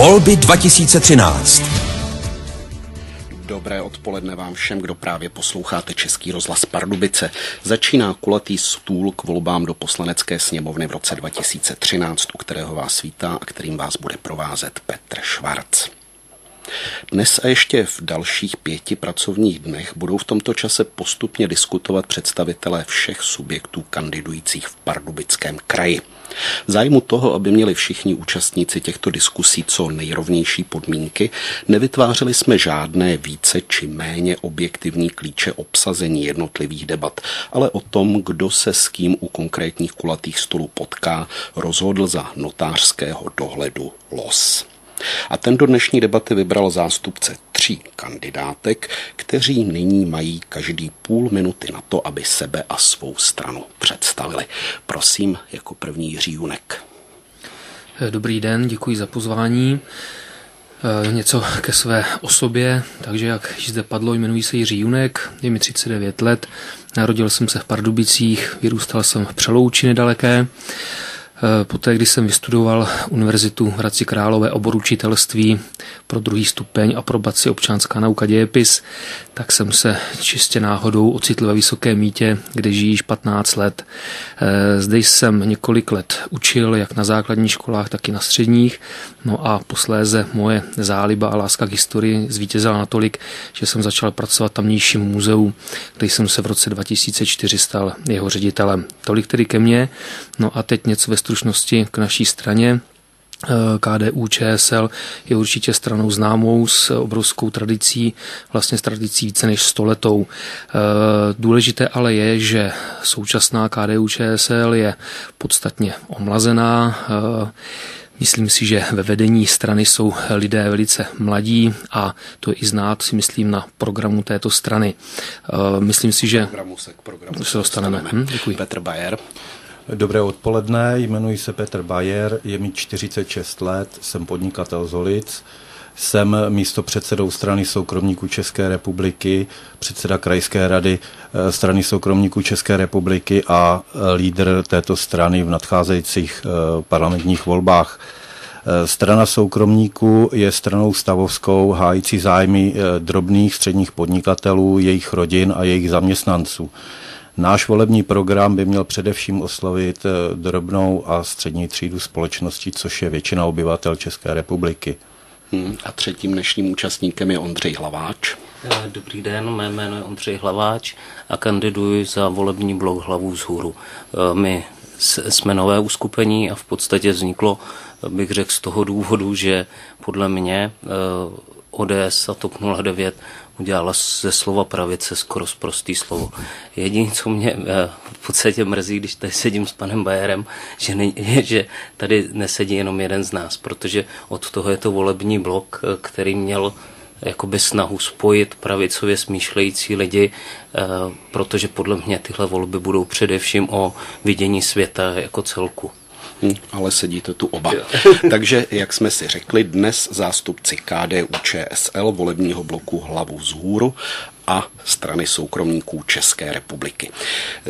Volby 2013. Dobré odpoledne vám všem, kdo právě posloucháte Český rozhlas Pardubice. Začíná kulatý stůl k volbám do Poslanecké sněmovny v roce 2013, u kterého vás vítá a kterým vás bude provázet Petr Švarc. Dnes a ještě v dalších 5 pracovních dnech budou v tomto čase postupně diskutovat představitelé všech subjektů kandidujících v Pardubickém kraji. V zájmu toho, aby měli všichni účastníci těchto diskusí co nejrovnější podmínky, nevytvářeli jsme žádné více či méně objektivní klíče obsazení jednotlivých debat, ale o tom, kdo se s kým u konkrétních kulatých stolů potká, rozhodl za notářského dohledu los. A ten do dnešní debaty vybral zástupce 3 kandidátek, kteří nyní mají každý půl minuty na to, aby sebe a svou stranu představili. Prosím, jako první Jiří Junek. Dobrý den, děkuji za pozvání. Něco ke své osobě, takže jak již zde padlo, jmenuji se Jiří Junek, je mi 39 let, narodil jsem se v Pardubicích, vyrůstal jsem v Přelouči nedaleké. Poté, když jsem vystudoval univerzitu v Hradci Králové obor učitelství pro 2. stupeň aprobaci občanská nauka dějepis, tak jsem se čistě náhodou ocitl ve Vysokém Mýtě, kde žijí již 15 let. Zde jsem několik let učil, jak na základních školách, tak i na středních. No a posléze moje záliba a láska k historii zvítězila natolik, že jsem začal pracovat v tamnějším muzeu, kde jsem se v roce 2004 stal jeho ředitelem. Tolik tedy ke mně. No a teď něco ve stručnosti k naší straně. KDU-ČSL je určitě stranou známou s obrovskou tradicí, vlastně s tradicí více než 100 letou. Důležité ale je, že současná KDU-ČSL je podstatně omlazená. Myslím si, že ve vedení strany jsou lidé velice mladí a to je i znát, si myslím, na programu této strany. Myslím si, že K programu se dostaneme. Děkuji. Petr Bajer. Dobré odpoledne, jmenuji se Petr Bajer, je mi 46 let, jsem podnikatel z Holic, jsem místopředsedou strany soukromníků České republiky, předseda krajské rady strany soukromníků České republiky a lídr této strany v nadcházejících parlamentních volbách. Strana soukromníků je stranou stavovskou, hájící zájmy drobných středních podnikatelů, jejich rodin a jejich zaměstnanců. Náš volební program by měl především oslovit drobnou a střední třídu společnosti, což je většina obyvatel České republiky. A třetím dnešním účastníkem je Ondřej Hlaváč. Dobrý den, mé jméno je Ondřej Hlaváč a kandiduji za volební blok Hlavu vzhůru. My jsme nové uskupení a v podstatě vzniklo, bych řekl, z toho důvodu, že podle mě ODS a TOP 09 udělala ze slova pravice skoro sprostý slovo. Jediné, co mě v podstatě mrzí, když tady sedím s panem Bajerem, že tady nesedí jenom jeden z nás, protože od toho je to volební blok, který měl jakoby snahu spojit pravicově smýšlející lidi, protože podle mě tyhle volby budou především o vidění světa jako celku. Ale sedíte tu oba. Takže, jak jsme si řekli, dnes zástupci KDU-ČSL, volebního bloku Hlavu vzhůru a strany soukromníků České republiky.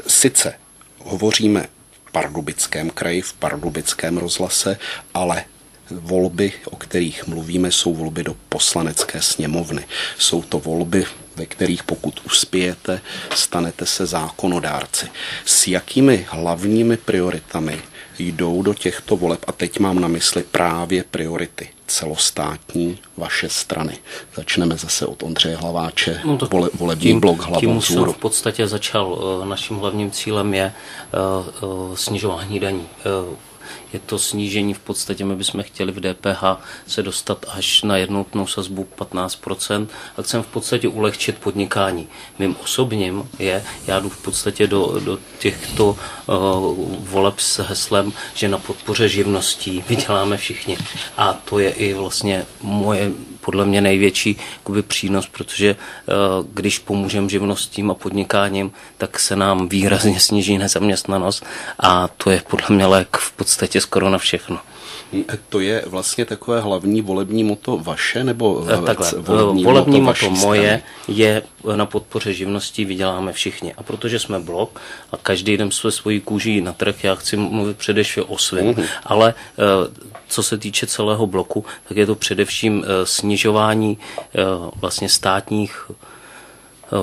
Sice hovoříme v Pardubickém kraji, v Pardubickém rozhlase, ale volby, o kterých mluvíme, jsou volby do Poslanecké sněmovny. Jsou to volby, ve kterých pokud uspějete, stanete se zákonodárci. S jakými hlavními prioritami jdou do těchto voleb, a teď mám na mysli právě priority celostátní vaše strany. Začneme zase od Ondřeje Hlaváče, volební blok Hlavu vzhůru. V podstatě začal, naším hlavním cílem je snižování daní. Je to snížení, v podstatě my bychom chtěli v DPH se dostat až na jednotnou sazbu 15% a chceme v podstatě ulehčit podnikání. Mým osobním je, já jdu v podstatě do těchto voleb s heslem, že na podpoře živností vyděláme všichni. A to je i vlastně moje, podle mě největší přínos, protože když pomůžeme živnostím a podnikáním, tak se nám výrazně sníží nezaměstnanost a to je podle mě lék v podstatě skoro na všechno. To je vlastně takové hlavní volební motto vaše, nebo takhle, volební motto moje je na podpoře živností vyděláme všichni. A protože jsme blok a každý jdem své svojí kůží na trh, já chci mluvit především o svém, ale co se týče celého bloku, tak je to především snižování vlastně státních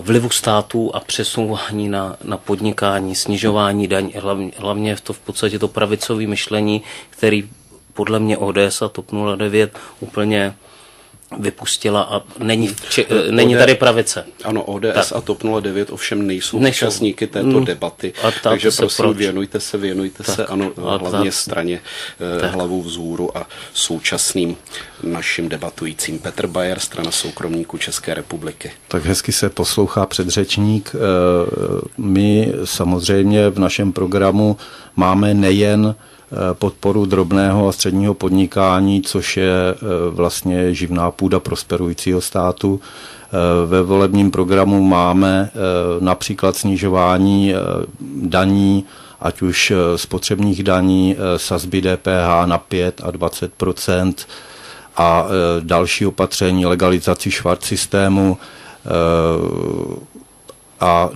vlivu státu a přesouvání na podnikání, snižování daní, hlavně je to v podstatě to pravicové myšlení, který podle mě ODS a TOP 09 úplně vypustila a není tady pravice. Ano, ODS a TOP 09 ovšem nejsou účastníky této debaty, takže prosím věnujte se ano, hlavně straně Hlavu vzhůru a současným našim debatujícím. Petr Bayer, strana soukromníků České republiky. Tak hezky se poslouchá předřečník. My samozřejmě v našem programu máme nejen podporu drobného a středního podnikání, což je vlastně živná půda prosperujícího státu. Ve volebním programu máme například snižování daní, ať už spotřebních daní, sazby DPH na 5 a 20% a další opatření, legalizaci švart systému a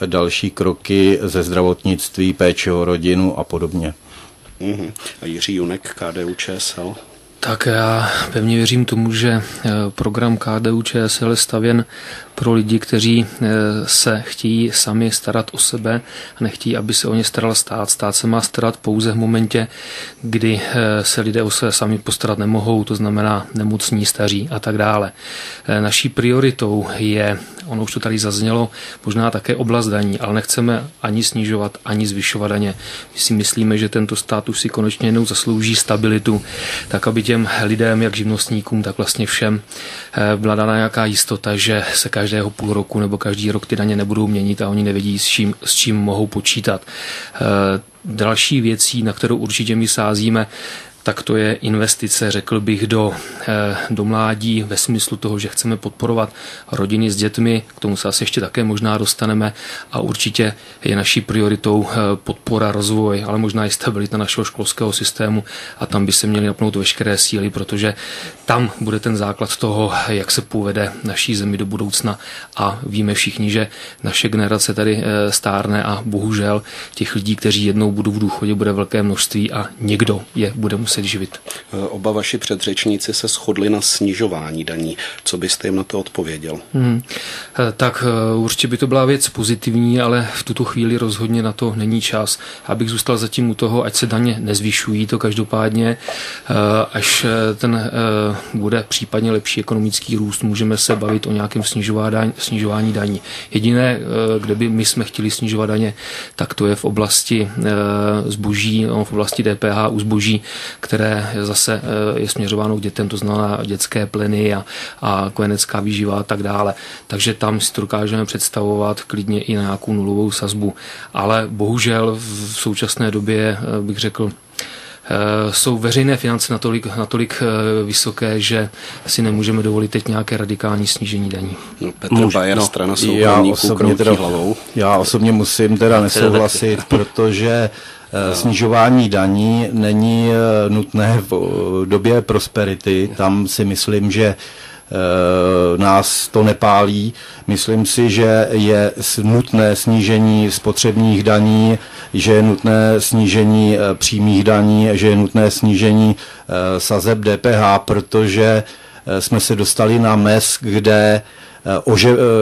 další kroky ze zdravotnictví, péče o rodinu a podobně. A Jiří Junek, KDU-ČSL? Tak já pevně věřím tomu, že program KDU-ČSL je stavěn pro lidi, kteří se chtějí sami starat o sebe a nechtějí, aby se o ně staral stát. Stát se má starat pouze v momentě, kdy se lidé o sebe sami postarat nemohou, to znamená nemocní, staří a tak dále. Naší prioritou je, ono už to tady zaznělo, možná také oblast daní, ale nechceme ani snižovat, ani zvyšovat daně. My si myslíme, že tento stát už si konečně jednou zaslouží stabilitu, tak aby těm lidem, jak živnostníkům, tak vlastně všem byla dána nějaká jistota, že se každého půl roku nebo každý rok ty daně nebudou měnit a oni nevědí, s čím mohou počítat. Další věcí, na kterou určitě my sázíme, tak to je investice, řekl bych, do mládí ve smyslu toho, že chceme podporovat rodiny s dětmi, k tomu se asi ještě také možná dostaneme a určitě je naší prioritou podpora, rozvoj, ale možná i stabilita našeho školského systému a tam by se měly napnout veškeré síly, protože tam bude ten základ toho, jak se povede naší zemi do budoucna a víme všichni, že naše generace tady stárne a bohužel těch lidí, kteří jednou budou v důchodě, bude velké množství a někdo je bude muset živit. Oba vaši předřečníci se shodli na snižování daní. Co byste jim na to odpověděl? Tak určitě by to byla věc pozitivní, ale v tuto chvíli rozhodně na to není čas. Abych zůstal zatím u toho, ať se daně nezvyšují, to každopádně, až ten bude případně lepší ekonomický růst, můžeme se bavit o nějakém snižování daní. Jediné, kde by my jsme chtěli snižovat daně, tak to je v oblasti zboží, v oblasti DPH u zboží, které zase je směřováno k dětem, to znamená dětské pleny a kojenecká výživa a tak dále. Takže tam si to dokážeme představovat klidně i na nějakou nulovou sazbu. Ale bohužel v současné době bych řekl, jsou veřejné finance natolik vysoké, že si nemůžeme dovolit teď nějaké radikální snížení daní. Petr Bayer, strana soukromníků, kroutí hlavou. Já osobně musím teda nesouhlasit, protože snižování daní není nutné v době prosperity. Tam si myslím, že nás to nepálí. Myslím si, že je nutné snížení spotřebních daní, že je nutné snížení přímých daní, že je nutné snížení sazeb DPH, protože jsme se dostali na mez, kde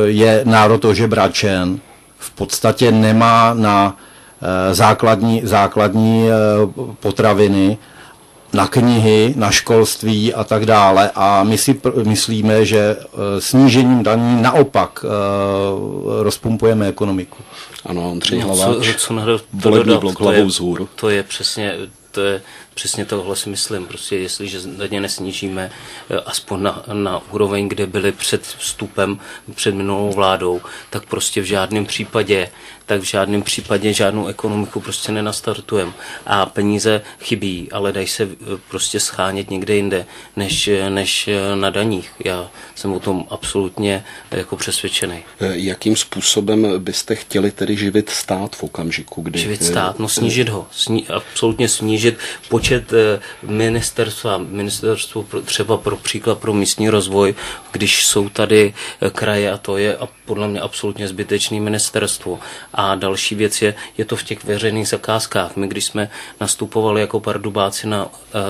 je národ ožebračen. V podstatě nemá na základní potraviny, na knihy, na školství a tak dále. A my si myslíme, že snížením daní naopak rozpumpujeme ekonomiku. Ano, Ondřej Hlaváč, volební blok Hlavou vzhůru. To je přesně tohle si myslím. Prostě jestliže daně nesnížíme aspoň na úroveň, kde byly před vstupem, před minulou vládou, tak prostě v žádném případě žádnou ekonomiku prostě nenastartujeme. A peníze chybí, ale dají se prostě schánět někde jinde, než na daních. Já jsem o tom absolutně jako přesvědčený. Jakým způsobem byste chtěli tedy živit stát v okamžiku, kdy... Živit stát, snížit ho. Absolutně snížit počet výpočet ministerstvo třeba pro příklad pro místní rozvoj, když jsou tady kraje, a to je podle mě absolutně zbytečný ministerstvo. A další věc je to v těch veřejných zakázkách. My, když jsme nastupovali jako pardubáci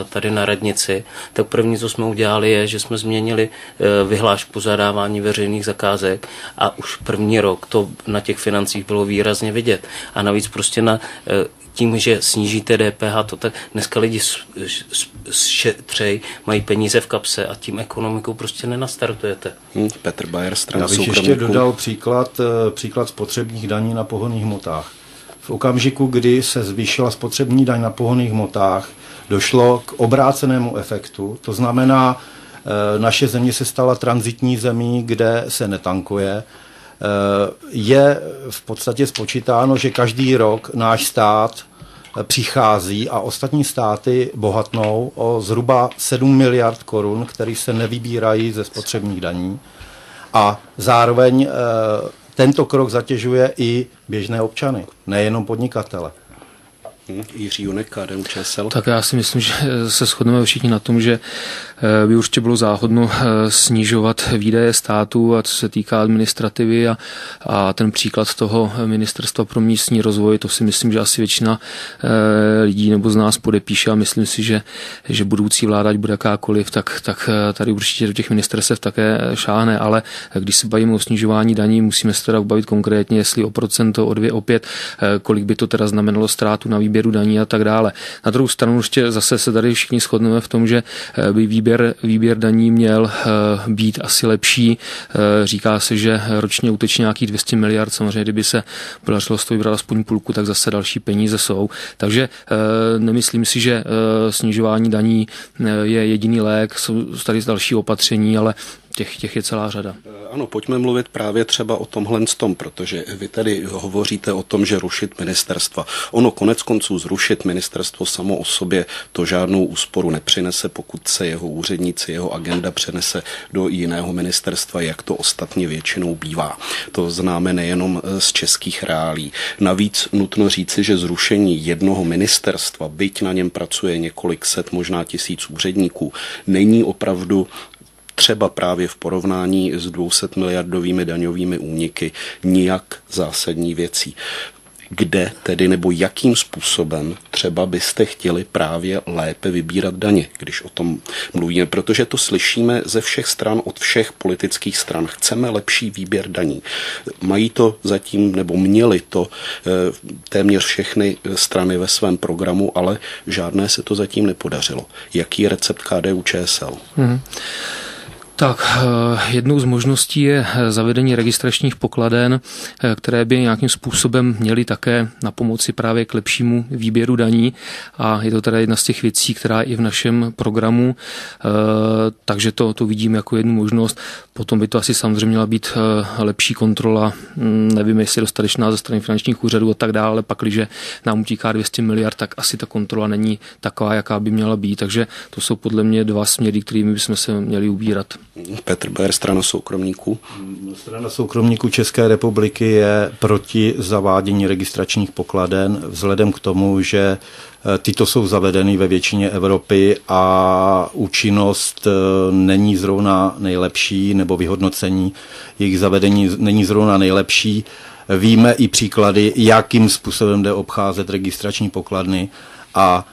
tady na radnici, tak první, co jsme udělali, je, že jsme změnili vyhlášku zadávání veřejných zakázek a už první rok to na těch financích bylo výrazně vidět. A navíc prostě tím, že snížíte DPH, to tak dneska lidi šetřej, mají peníze v kapse a tím ekonomikou prostě nenastartujete. Petr Bayer, strana soukromníků. Já bych ještě dodal příklad spotřebních daní na pohonných hmotách. V okamžiku, kdy se zvýšila spotřební daň na pohonných hmotách, došlo k obrácenému efektu. To znamená, naše země se stala tranzitní zemí, kde se netankuje. Je v podstatě spočítáno, že každý rok náš stát přichází a ostatní státy bohatnou o zhruba 7 miliard korun, které se nevybírají ze spotřebních daní. A zároveň tento krok zatěžuje i běžné občany, nejenom podnikatele. Jiří Junek, KDU-ČSL. Tak já si myslím, že se shodneme všichni na tom, že by určitě bylo záhodno snižovat výdaje státu, a co se týká administrativy a ten příklad toho Ministerstva pro místní rozvoj, to si myslím, že asi většina lidí nebo z nás podepíše a myslím si, že budoucí vláda, ať bude jakákoliv, tak tady určitě do těch ministerstev také šáhne, ale když se bavíme o snižování daní, musíme se teda bavit konkrétně, jestli o procento, o 2, o 5, kolik by to teda znamenalo ztrátu na výběru daní a tak dále. Na druhou stranu ještě zase se tady všichni shodneme v tom, že by výběr daní měl být asi lepší. Říká se, že ročně uteče nějakých 200 miliard, samozřejmě kdyby se podařilo z toho vybrat aspoň půlku, tak zase další peníze jsou. Takže nemyslím si, že snižování daní je jediný lék, jsou tady další opatření, ale těch je celá řada. Ano, pojďme mluvit právě třeba o tomhle tom, protože vy tady hovoříte o tom, že rušit ministerstva. Ono konec konců zrušit ministerstvo samo o sobě to žádnou úsporu nepřinese, pokud se jeho úředníci, jeho agenda přenese do jiného ministerstva, jak to ostatně většinou bývá. To známe nejenom z českých reálí. Navíc nutno říci, že zrušení jednoho ministerstva, byť na něm pracuje několik set, možná tisíc úředníků, není opravdu třeba právě v porovnání s 200 miliardovými daňovými úniky nijak zásadní věcí. Kde tedy nebo jakým způsobem třeba byste chtěli právě lépe vybírat daně, když o tom mluvíme, protože to slyšíme ze všech stran, od všech politických stran. Chceme lepší výběr daní. Mají to zatím, nebo měli to téměř všechny strany ve svém programu, ale žádné se to zatím nepodařilo. Jaký je recept KDU-ČSL? Tak, jednou z možností je zavedení registračních pokladen, které by nějakým způsobem měly také na pomoci právě k lepšímu výběru daní a je to teda jedna z těch věcí, která je i v našem programu, takže to vidím jako jednu možnost. Potom by to asi samozřejmě měla být lepší kontrola, nevím, jestli je dostatečná ze strany finančních úřadů a tak dále, ale pak, když nám utíká 200 miliard, tak asi ta kontrola není taková, jaká by měla být, takže to jsou podle mě dva směry, kterými bychom se měli ubírat. Petr Bayer, strana soukromníků. Strana soukromníků České republiky je proti zavádění registračních pokladen vzhledem k tomu, že tyto jsou zavedeny ve většině Evropy a účinnost není zrovna nejlepší, nebo vyhodnocení jejich zavedení není zrovna nejlepší. Víme i příklady, jakým způsobem jde obcházet registrační pokladny a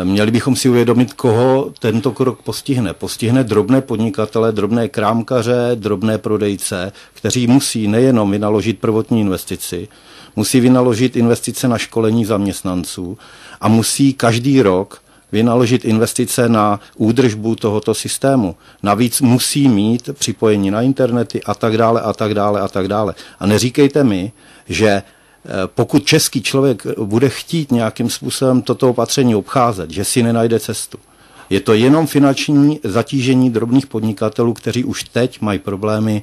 měli bychom si uvědomit, koho tento krok postihne. Postihne drobné podnikatele, drobné krámkaře, drobné prodejce, kteří musí nejenom vynaložit prvotní investici, musí vynaložit investice na školení zaměstnanců a musí každý rok vynaložit investice na údržbu tohoto systému. Navíc musí mít připojení na internety a tak dále a tak dále a tak dále. A neříkejte mi, že pokud český člověk bude chtít nějakým způsobem toto opatření obcházet, že si nenajde cestu. Je to jenom finanční zatížení drobných podnikatelů, kteří už teď mají problémy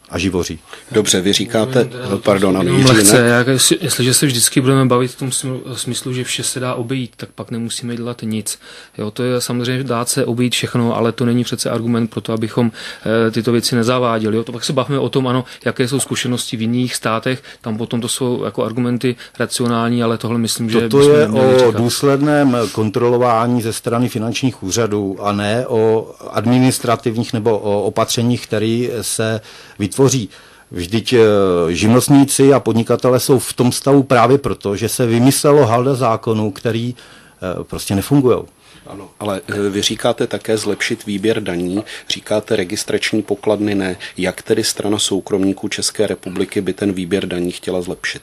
a Živoří. Dobře, vy říkáte, pardon, ano, jestliže se vždycky budeme bavit v tom smyslu, že vše se dá obejít, tak pak nemusíme dělat nic. Jo, to je samozřejmě dát se obejít všechno, ale to není přece argument pro to, abychom tyto věci nezaváděli. Jo, to pak se bavíme o tom, ano, jaké jsou zkušenosti v jiných státech, tam potom to jsou jako argumenty racionální, ale tohle myslím, že to je o důsledném kontrolování ze strany finančních úřadů a ne o administrativních nebo o opatřeních, které se vytvoří. Vždyť živnostníci a podnikatele jsou v tom stavu právě proto, že se vymyslelo halda zákonů, který prostě nefungují. Ano, ale vy říkáte také zlepšit výběr daní, říkáte registrační pokladny ne. Jak tedy strana soukromníků České republiky by ten výběr daní chtěla zlepšit?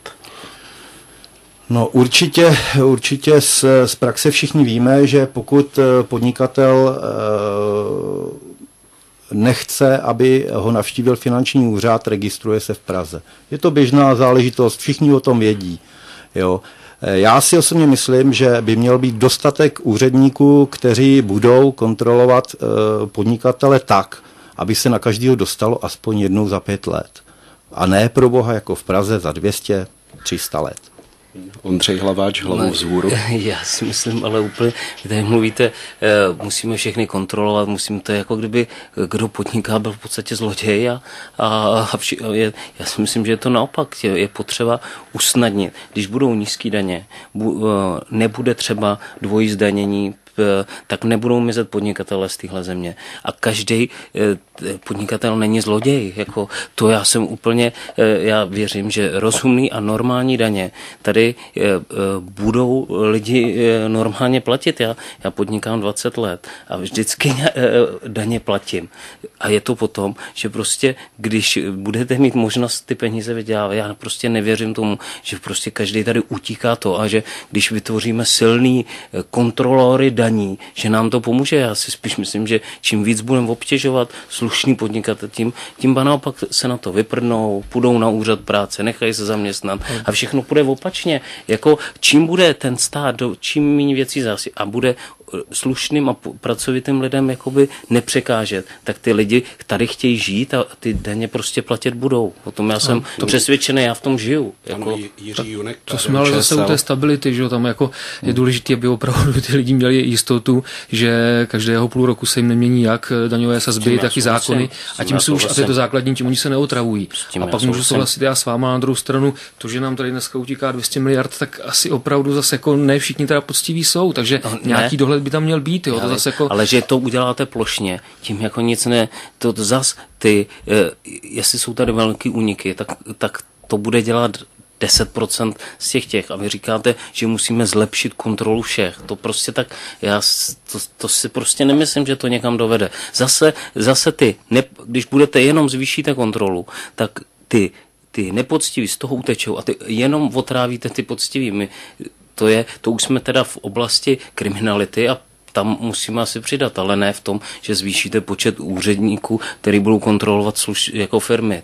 No určitě z praxe všichni víme, že pokud podnikatel nechce, aby ho navštívil finanční úřad, registruje se v Praze. Je to běžná záležitost, všichni o tom vědí. Jo. Já si osobně myslím, že by měl být dostatek úředníků, kteří budou kontrolovat podnikatele tak, aby se na každého dostalo aspoň jednou za 5 let. A ne pro boha jako v Praze za 200, 300 let. Ondřej Hlaváč, hlavou vzhůru. Já si myslím, ale úplně, vy tady mluvíte, musíme všechny kontrolovat, musíme to jako kdyby, kdo podniká, byl v podstatě zloděj já si myslím, že je to naopak, je potřeba usnadnit. Když budou nízké daně, nebude třeba dvojí zdanění, tak nebudou mizet podnikatele z téhle země. A každý podnikatel není zloděj. Jako to já věřím, že rozumný a normální daně tady budou lidi normálně platit. Já podnikám 20 let a vždycky daně platím. A je to potom, že prostě, když budete mít možnost ty peníze vydělávat, já prostě nevěřím tomu, že prostě každý tady utíká to a že když vytvoříme silný kontrolory daní, že nám to pomůže. Já si spíš myslím, že čím víc budeme obtěžovat slušný podnikatel, tím naopak se na to vyprdnou, půjdou na úřad práce, nechají se zaměstnat a všechno půjde opačně. Jako čím bude ten stát, čím méně věcí zásí a bude slušným a pracovitým lidem jakoby nepřekážet, tak ty lidi tady chtějí žít a ty daně prostě platit budou. O tom já jsem přesvědčený, já v tom žiju. Jako, Jiří Junek, to jsme ale zase u té stability, že tam jako je důležité, aby opravdu ty lidi měli jistotu, že každého půl roku se jim nemění jak daňové sazby, tak i zákony a tím jsou už, a to je to základní, tím oni se neotravují. A pak můžu souhlasit já s váma na druhou stranu, to, že nám tady dneska utíká 200 miliard, tak asi opravdu zase jako ne všichni teda poctiví jsou, takže nějaký dohled by tam měl být, jo, to zase jako... Ale že to uděláte plošně, tím jako nic ne, to zas jestli jsou tady velký úniky, tak to bude dělat 10% z těch. A vy říkáte, že musíme zlepšit kontrolu všech. To prostě tak, to si prostě nemyslím, že to někam dovede. Zase když budete jenom zvýšíte kontrolu, tak ty nepoctiví z toho utečou a ty jenom otrávíte ty poctiví. To už jsme teda v oblasti kriminality a tam musíme asi přidat, ale ne v tom, že zvýšíte počet úředníků, který budou kontrolovat jako firmy.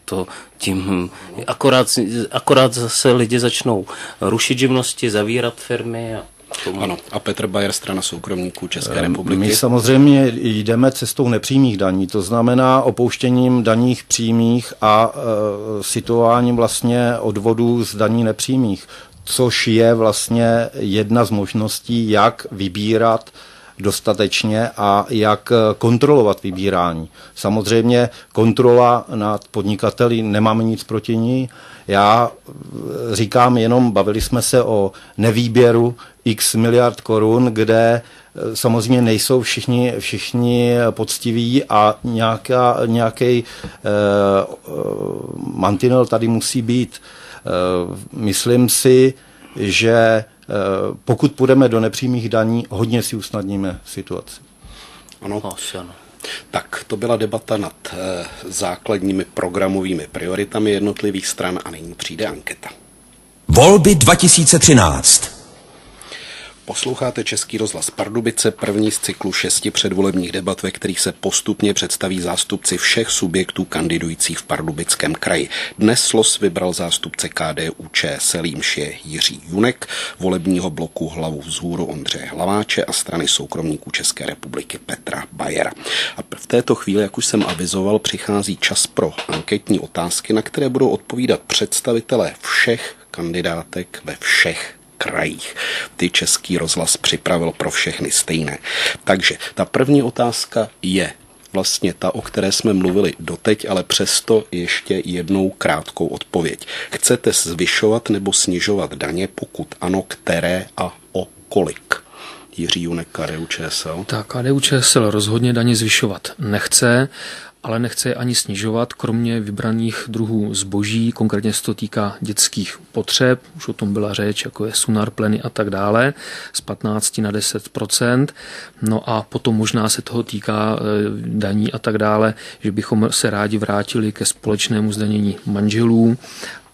Akorát zase lidi začnou rušit živnosti, zavírat firmy Ano, a Petr Bajer, strana soukromníků České republiky. My samozřejmě jdeme cestou nepřímých daní, to znamená opouštěním daních přímých a situováním vlastně odvodů z daní nepřímých, což je vlastně jedna z možností, jak vybírat dostatečně a jak kontrolovat vybírání. Samozřejmě kontrola nad podnikateli, nemáme nic proti ní. Já říkám jenom, bavili jsme se o nevýběru x miliard korun, kde samozřejmě nejsou všichni poctiví a nějaký mantinel tady musí být. Myslím si, že pokud půjdeme do nepřímých daní, hodně si usnadníme situaci. Ano. Tak, to byla debata nad základními programovými prioritami jednotlivých stran a nyní přijde anketa. Volby 2013. Posloucháte Český rozhlas Pardubice, první z cyklu 6 předvolebních debat, ve kterých se postupně představí zástupci všech subjektů kandidujících v Pardubickém kraji. Dnes slos vybral zástupce KDU-ČSL, jímž je Jiří Junek, volebního bloku Hlavu vzhůru Ondřeje Hlaváče a strany soukromníků České republiky Petra Bajera. A v této chvíli, jak už jsem avizoval, přichází čas pro anketní otázky, na které budou odpovídat představitelé všech kandidátek ve všech krajích. Ty Český rozhlas připravil pro všechny stejné. Takže ta první otázka je vlastně ta, o které jsme mluvili doteď, ale přesto ještě jednou krátkou odpověď. Chcete zvyšovat nebo snižovat daně, pokud ano, které a o kolik? Jiří Junek, KDU-ČSL. Tak KDU-ČSL rozhodně daně zvyšovat nechce, ale nechce je ani snižovat, kromě vybraných druhů zboží, konkrétně se to týká dětských potřeb, už o tom byla řeč, jako je Sunar, pleny a tak dále, z 15 na 10%. No a potom možná se toho týká daní a tak dále, že bychom se rádi vrátili ke společnému zdanění manželů,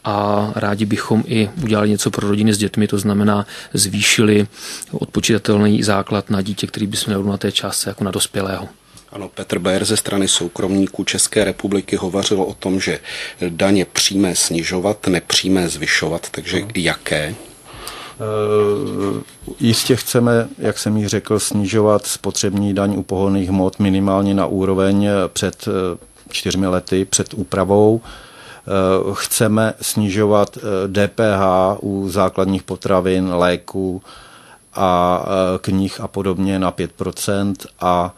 a rádi bychom i udělali něco pro rodiny s dětmi, to znamená zvýšili odpočitatelný základ na dítě, který bychom měli na té částce jako na dospělého. Ano, Petr Bayer ze strany soukromníků České republiky hovořil o tom, že daně přímé snižovat, nepřímé zvyšovat, takže jaké? Jistě chceme, jak jsem ji řekl, snižovat spotřební daň u pohonných hmot minimálně na úroveň před 4 lety, před úpravou. Chceme snižovat DPH u základních potravin, léků a knih a podobně na 5% a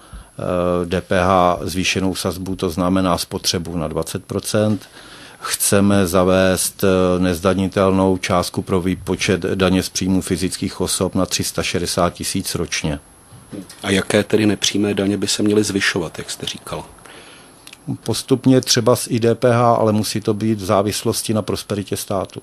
DPH zvýšenou sazbu, to znamená spotřebu na 20%. Chceme zavést nezdanitelnou částku pro výpočet daně z příjmu fyzických osob na 360 000 ročně. A jaké tedy nepřímé daně by se měly zvyšovat, jak jste říkal? Postupně třeba z IDPH, ale musí to být v závislosti na prosperitě státu.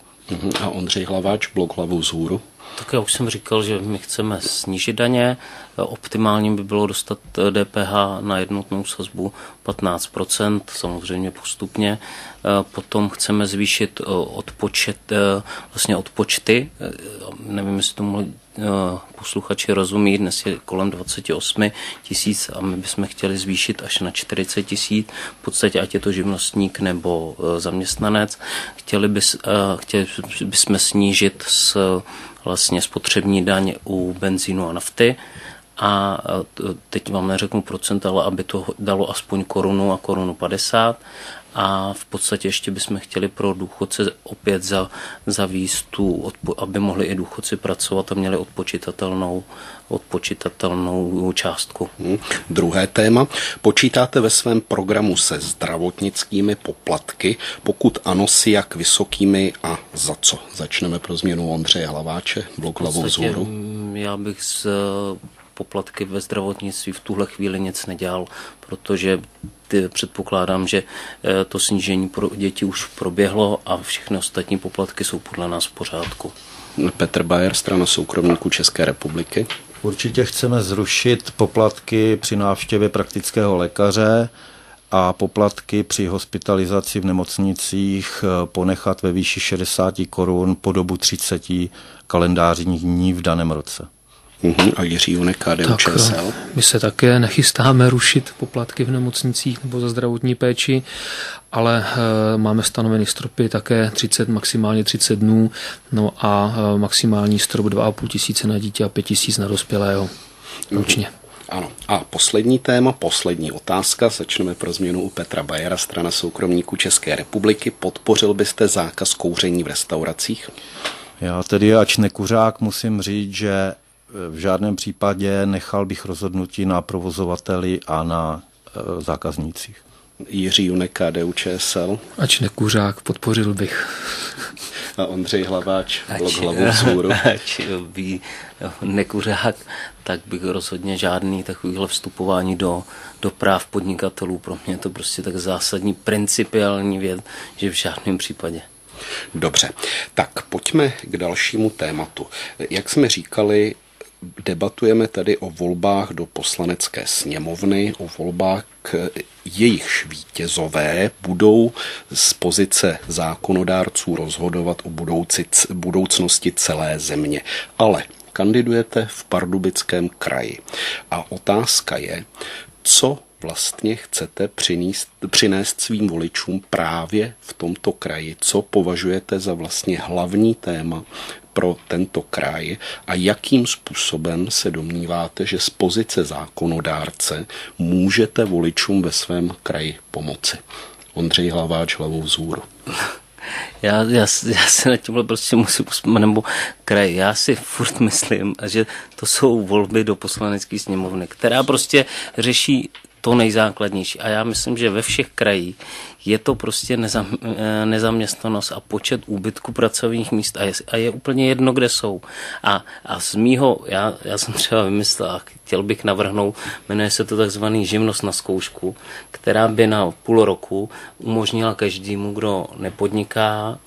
A Ondřej Hlaváč, Blok hlavou vzhůru. Tak já už jsem říkal, že my chceme snížit daně. Optimálním by bylo dostat DPH na jednotnou sazbu 15%, samozřejmě postupně. Potom chceme zvýšit odpočty. Nevím, jestli tomu posluchači rozumí, dnes je kolem 28 000 a my bychom chtěli zvýšit až na 40 000, v podstatě ať je to živnostník nebo zaměstnanec. Chtěli bychom snížit vlastně spotřební daň u benzínu a nafty a teď vám neřeknu procent, ale aby to dalo aspoň korunu a korunu 50 a v podstatě ještě bychom chtěli pro důchodce opět zavést aby mohli i důchodci pracovat a měli odpočitatelnou částku. Druhé téma. Počítáte ve svém programu se zdravotnickými poplatky? Pokud ano, si jak vysokými a za co? Začneme pro změnu Ondřeje Hlaváče, Blok hlavou vzhůru. Já bych z poplatky ve zdravotnictví v tuhle chvíli nic nedělal, protože předpokládám, že to snížení pro děti už proběhlo a všechny ostatní poplatky jsou podle nás v pořádku. Petr Bayer, strana soukromníků České republiky. Určitě chceme zrušit poplatky při návštěvě praktického lékaře a poplatky při hospitalizaci v nemocnicích ponechat ve výši 60 korun po dobu 30 kalendářních dní v daném roce. A Jiří Junek, KDU-ČSL. My se také nechystáme rušit poplatky v nemocnicích nebo za zdravotní péči, ale máme stanovený stropy také 30, maximálně 30 dnů, no a maximální strop 2,5 tisíce na dítě a 5 000 na dospělého ročně. Ano. A poslední téma, poslední otázka. Začneme pro změnu u Petra Bayera, strana soukromníků České republiky. Podpořil byste zákaz kouření v restauracích? Já tedy, ač nekuřák, musím říct, že v žádném případě nechal bych rozhodnutí na provozovateli a na zákaznících. Jiří Junek, KDU-ČSL. Ač nekuřák, podpořil bych. A Ondřej Hlaváč, Blok hlavou vzhůru. Ač by nekuřák, tak bych rozhodně žádný takovýhle vstupování do práv podnikatelů. Pro mě je to prostě tak zásadní principiální věc, že v žádném případě. Dobře, tak pojďme k dalšímu tématu. Jak jsme říkali, debatujeme tady o volbách do Poslanecké sněmovny, o volbách, jejichž vítězové budou z pozice zákonodárců rozhodovat o budoucnosti celé země. Ale kandidujete v Pardubickém kraji. A otázka je, co vlastně chcete přinést svým voličům právě v tomto kraji, co považujete za vlastně hlavní téma pro tento kraj a jakým způsobem se domníváte, že z pozice zákonodárce můžete voličům ve svém kraji pomoci? Ondřej Hlaváč hlavou vzhůru. Já se na tímhle prostě musím vzpomenout, nebo kraj. Já si furt myslím, že to jsou volby do Poslanecké sněmovny, která prostě řeší to nejzákladnější. A já myslím, že ve všech krajích je to prostě nezaměstnanost a počet úbytku pracovních míst a je úplně jedno, kde jsou. A z mýho, já jsem třeba vymyslel a chtěl bych navrhnout, jmenuje se to takzvaný živnost na zkoušku, která by na půl roku umožnila každému, kdo nepodniká,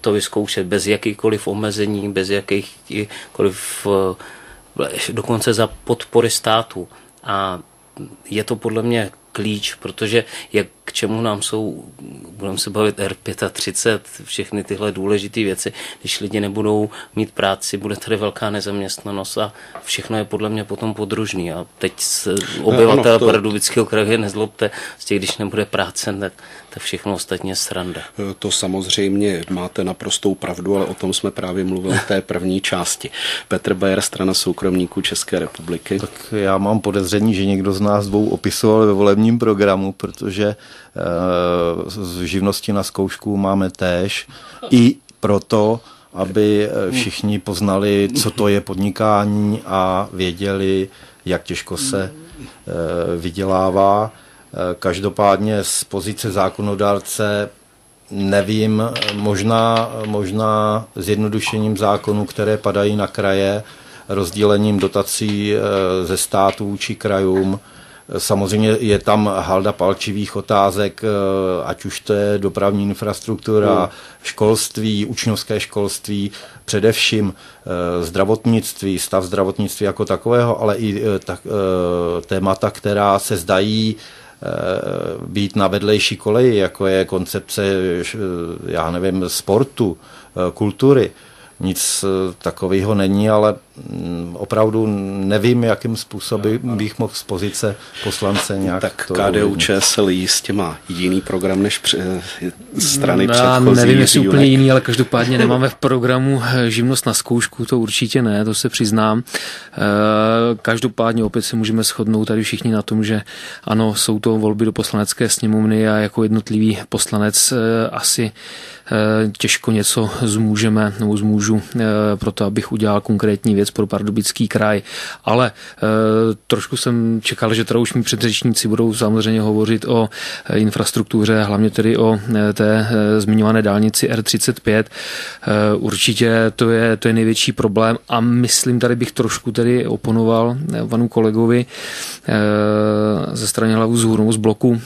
to vyzkoušet bez jakýchkoliv omezení, bez jakýchkoliv, dokonce za podpory státu. A je to podle mě klíč, protože k čemu nám jsou, budeme se bavit R35, všechny tyhle důležité věci, když lidi nebudou mít práci, bude tady velká nezaměstnanost a všechno je podle mě potom podružný. A teď obyvatel Pardubického kraje nezlobte, když nebude práce, tak všechno ostatně je sranda. To samozřejmě máte naprostou pravdu, ale o tom jsme právě mluvili v té první části. Petr Bajer, Strana soukromníků České republiky. Tak já mám podezření, že někdo z nás dvou opisoval ve volebním programu, protože z živnosti na zkoušku máme též i proto, aby všichni poznali, co to je podnikání a věděli, jak těžko se vydělává. Každopádně z pozice zákonodárce nevím, možná zjednodušením zákonů, které padají na kraje, rozdílením dotací ze států vůči krajům. Samozřejmě je tam halda palčivých otázek, ať už to je dopravní infrastruktura, školství, učňovské školství, především zdravotnictví, stav zdravotnictví jako takového, ale i témata, která se zdají být na vedlejší koleji, jako je koncepce, já nevím, sportu, kultury. Nic takového není, ale opravdu nevím, jakým způsobem bych mohl z pozice poslance nějak tak to KDU-ČSL jistě má jiný program než strany předchozí. Já nevím, jestli úplně jiný, ale každopádně nemáme v programu živnost na zkoušku, to určitě ne, to se přiznám. Každopádně opět se můžeme shodnout tady všichni na tom, že ano, jsou to volby do Poslanecké sněmovny a jako jednotlivý poslanec asi těžko něco zmůžu pro to, abych udělal konkrétní věc pro Pardubický kraj. Ale trošku jsem čekal, že teda už mý předřečníci budou samozřejmě hovořit o infrastruktuře, hlavně tedy o té zmiňované dálnici R35. Určitě to je největší problém a myslím, tady bych trošku tedy oponoval panu kolegovi ze strany hlavu vzhůru z bloku.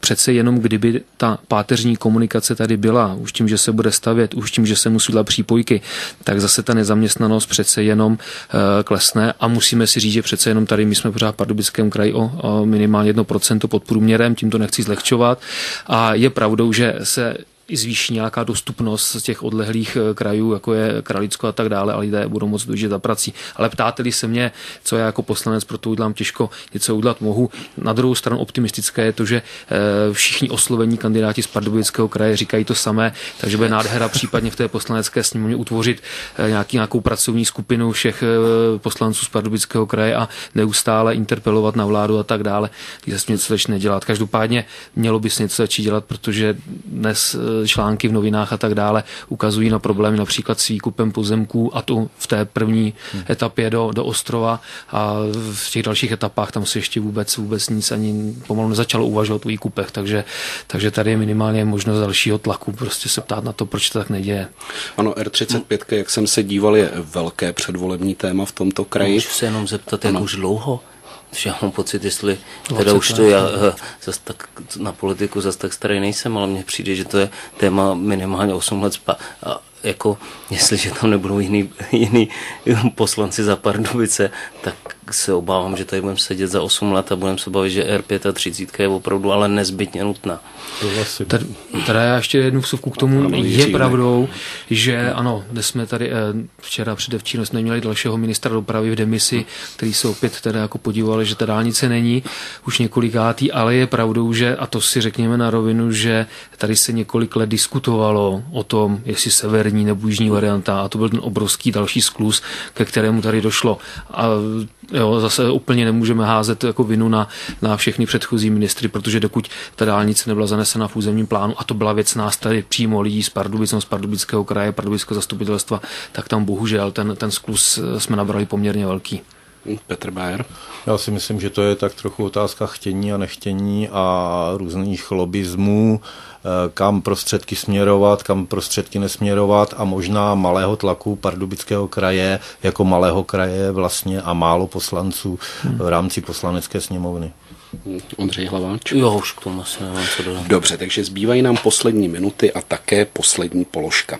Přece jenom kdyby ta páteřní komunikace tady byla, už tím, že se bude stavět, už tím, že se musí dělat přípojky, tak zase ta nezaměstnanost přece jenom klesne a musíme si říct, že přece jenom tady my jsme pořád v Pardubickém kraji o minimálně 1% pod průměrem, tím to nechci zlehčovat a je pravdou, že se i zvýší nějaká dostupnost z těch odlehlých krajů, jako je Kralicko a tak dále, a lidé budou moct dojíždět za prací. Ale ptáte-li se mě, co já jako poslanec pro to udělám těžko, něco udělat mohu. Na druhou stranu optimistické je to, že všichni oslovení kandidáti z Pardubického kraje říkají to samé, takže bude nádhera případně v té poslanecké sněmovně utvořit nějakou pracovní skupinu všech poslanců z Pardubického kraje a neustále interpelovat na vládu a tak dále. Zase něco začne dělat. Každopádně mělo by se něco začít dělat, protože dnes články v novinách a tak dále ukazují na problémy například s výkupem pozemků a to v té první etapě do Ostrova a v těch dalších etapách tam se ještě vůbec nic ani pomalu nezačalo uvažovat o výkupech, takže tady je minimálně možnost dalšího tlaku, prostě se ptát na to, proč to tak neděje. Ano, R35, jak jsem se díval, je velké předvolební téma v tomto kraji. Můžu se jenom zeptat, jak už dlouho? Já mám pocit, jestli teda už to já zase tak na politiku zase tak starý nejsem, ale mně přijde, že to je téma minimálně 8 let a jako jestliže tam nebudou jiný poslanci za Pardubice, tak se obávám, že tady budeme sedět za 8 let a budeme se bavit, že R35 je opravdu ale nezbytně nutná. Teda já ještě jednu vsuvku k tomu. Je pravdou, že ano, kde jsme tady včera předevčírem jsme měli dalšího ministra dopravy v demisi, který se opět teda jako podíval, že ta dálnice není už několikátý, ale je pravdou, že, a to si řekněme na rovinu, že tady se několik let diskutovalo o tom, jestli severní nebo jižní varianta, a to byl ten obrovský další skluz, ke kterému tady došlo. A jo, zase úplně nemůžeme házet jako vinu na všechny předchozí ministry, protože dokud ta dálnice nebyla zanesena v územním plánu, a to byla věc nás tady přímo lidí z Pardubic, z Pardubického kraje, Pardubického zastupitelstva, tak tam bohužel ten skluz jsme nabrali poměrně velký. Petr Bayer. Já si myslím, že to je tak trochu otázka chtění a nechtění a různých lobismů, kam prostředky směrovat, kam prostředky nesměrovat a možná malého tlaku Pardubického kraje jako malého kraje vlastně a málo poslanců v rámci poslanecké sněmovny. Ondřej Hlaváč. Jo, už k tomu asi nemám co dodat. Dobře, takže zbývají nám poslední minuty a také poslední položka.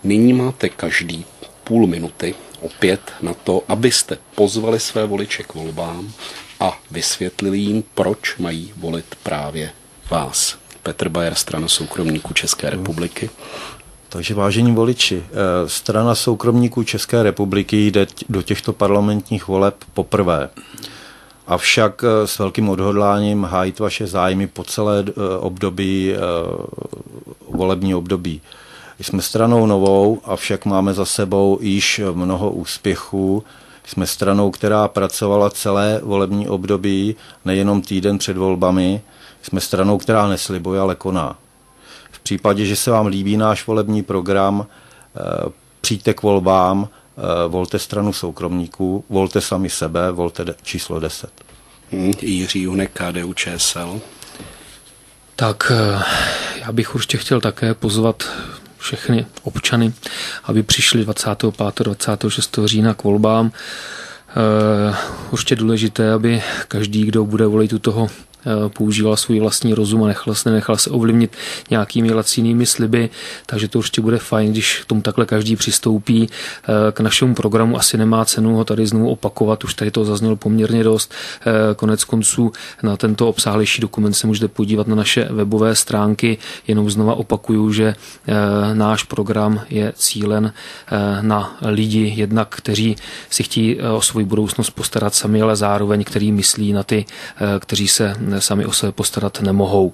Nyní máte každý půl minuty opět na to, abyste pozvali své voliče k volbám a vysvětlili jim, proč mají volit právě vás. Petr Bayer, Strana soukromníků České republiky. Takže vážení voliči, Strana soukromníků České republiky jde do těchto parlamentních voleb poprvé. Avšak s velkým odhodláním hájit vaše zájmy po celé volební období. Jsme stranou novou, avšak máme za sebou již mnoho úspěchů. Jsme stranou, která pracovala celé volební období, nejenom týden před volbami. Jsme stranou, která neslibuje, ale koná. V případě, že se vám líbí náš volební program, přijďte k volbám, volte Stranu soukromníků, volte sami sebe, volte číslo 10. Jiří Junek, KDU-ČSL. Tak já bych určitě chtěl také pozvat všechny občany, aby přišli 25. 26. října k volbám. Určitě důležité, aby každý, kdo bude volit u toho, používal svůj vlastní rozum a nenechal se ovlivnit nějakými lacinými sliby, takže to určitě bude fajn, když k tomu takhle každý přistoupí. K našemu programu asi nemá cenu ho tady znovu opakovat, už tady to zaznělo poměrně dost. Konec konců na tento obsáhlejší dokument se můžete podívat na naše webové stránky, jenom znova opakuju, že náš program je cílen na lidi jednak, kteří si chtějí o svou budoucnost postarat sami, ale zároveň, který myslí na ty, kteří se sami o sebe postarat nemohou.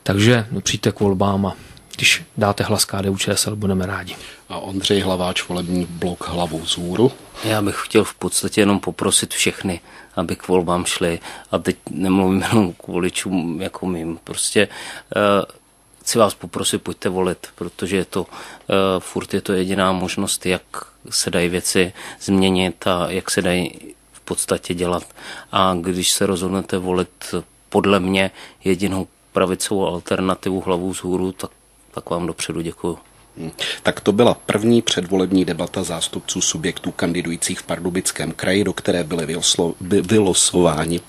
Takže přijďte k volbám a když dáte hlas KDU-ČSL, budeme rádi. A Ondřej Hlaváč, volební blok Hlavu vzhůru. Já bych chtěl v podstatě jenom poprosit všechny, aby k volbám šli. A teď nemluvím jenom k voličům jako mým. Prostě chci vás poprosit, pojďte volit, protože je to, furt je to jediná možnost, jak se dají věci změnit a jak se dají v podstatě dělat. A když se rozhodnete volit podle mě jedinou pravicovou alternativu Hlavu vzhůru, tak vám dopředu děkuju. Tak to byla první předvolební debata zástupců subjektů kandidujících v Pardubickém kraji, do které byly vylosováni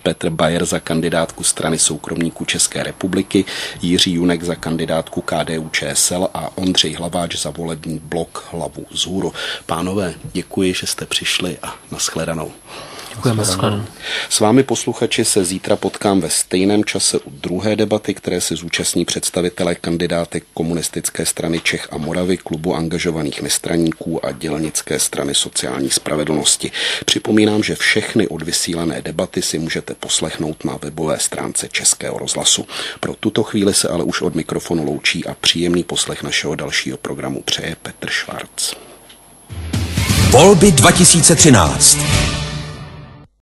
Petr Bayer za kandidátku Strany soukromníků České republiky, Jiří Junek za kandidátku KDU-ČSL a Ondřej Hlaváč za volební blok Hlavu vzhůru. Pánové, děkuji, že jste přišli a nashledanou. Děkujeme. S vámi posluchači se zítra potkám ve stejném čase u druhé debaty, které se zúčastní představitelé kandidátek Komunistické strany Čech a Moravy, Klubu angažovaných nestraníků a Dělnické strany sociální spravedlnosti. Připomínám, že všechny odvysílané debaty si můžete poslechnout na webové stránce Českého rozhlasu. Pro tuto chvíli se ale už od mikrofonu loučí a příjemný poslech našeho dalšího programu přeje Petr Švarc. Volby 2013.